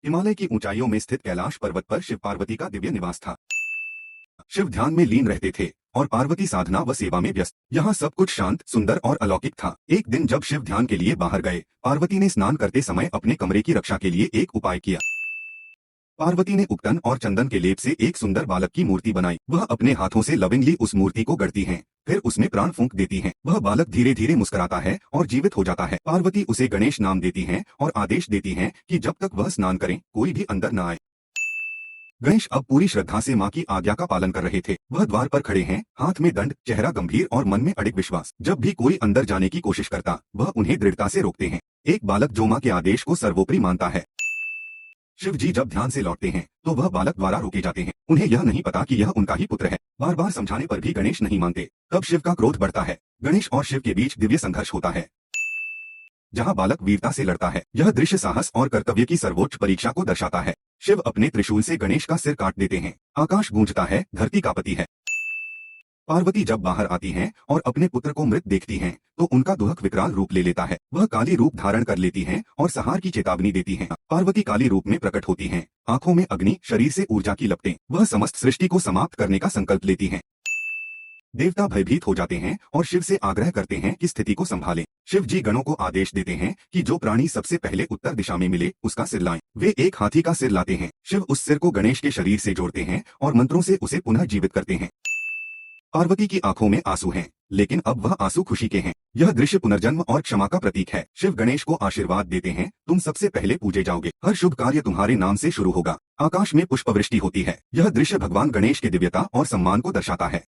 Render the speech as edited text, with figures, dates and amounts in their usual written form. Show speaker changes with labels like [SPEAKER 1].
[SPEAKER 1] हिमालय की ऊंचाइयों में स्थित कैलाश पर्वत पर शिव पार्वती का दिव्य निवास था। शिव ध्यान में लीन रहते थे और पार्वती साधना व सेवा में व्यस्त। यहाँ सब कुछ शांत, सुंदर और अलौकिक था। एक दिन जब शिव ध्यान के लिए बाहर गए, पार्वती ने स्नान करते समय अपने कमरे की रक्षा के लिए एक उपाय किया। पार्वती ने उपटन और चंदन के लेप से एक सुंदर बालक की मूर्ति बनाई। वह अपने हाथों से लविंगली उस मूर्ति को गढ़ती हैं, फिर उसमें प्राण फूंक देती हैं। वह बालक धीरे धीरे मुस्कुराता है और जीवित हो जाता है। पार्वती उसे गणेश नाम देती हैं और आदेश देती हैं कि जब तक वह स्नान करें, कोई भी अंदर न आए। गणेश अब पूरी श्रद्धा से माँ की आज्ञा का पालन कर रहे थे। वह द्वार पर खड़े हैं, हाथ में दंड, चेहरा गंभीर और मन में अडिग विश्वास। जब भी कोई अंदर जाने की कोशिश करता, वह उन्हें दृढ़ता से रोकते हैं। एक बालक जो माँ के आदेश को सर्वोपरि मानता है। शिव जी जब ध्यान से लौटते हैं तो वह बालक द्वारा रोके जाते हैं। उन्हें यह नहीं पता कि यह उनका ही पुत्र है। बार बार समझाने पर भी गणेश नहीं मानते। तब शिव का क्रोध बढ़ता है। गणेश और शिव के बीच दिव्य संघर्ष होता है, जहाँ बालक वीरता से लड़ता है। यह दृश्य साहस और कर्तव्य की सर्वोच्च परीक्षा को दर्शाता है। शिव अपने त्रिशूल से गणेश का सिर काट देते हैं। आकाश गूंजता है, धरती कांपती है। पार्वती जब बाहर आती हैं और अपने पुत्र को मृत देखती हैं, तो उनका दुहक विकराल रूप ले लेता है। वह काली रूप धारण कर लेती हैं और संहार की चेतावनी देती हैं। पार्वती काली रूप में प्रकट होती हैं, आंखों में अग्नि, शरीर से ऊर्जा की लपटें। वह समस्त सृष्टि को समाप्त करने का संकल्प लेती हैं। देवता भयभीत हो जाते हैं और शिव से आग्रह करते हैं कि स्थिति को संभालें। शिव जी गणों को आदेश देते हैं कि जो प्राणी सबसे पहले उत्तर दिशा में मिले, उसका सिर लाएं। वे एक हाथी का सिर लाते हैं। शिव उस सिर को गणेश के शरीर से जोड़ते हैं और मंत्रों से उसे पुनः जीवित करते हैं। पार्वती की आंखों में आंसू हैं, लेकिन अब वह आंसू खुशी के हैं। यह दृश्य पुनर्जन्म और क्षमा का प्रतीक है। शिव गणेश को आशीर्वाद देते हैं, तुम सबसे पहले पूजे जाओगे। हर शुभ कार्य तुम्हारे नाम से शुरू होगा। आकाश में पुष्पवृष्टि होती है। यह दृश्य भगवान गणेश की दिव्यता और सम्मान को दर्शाता है।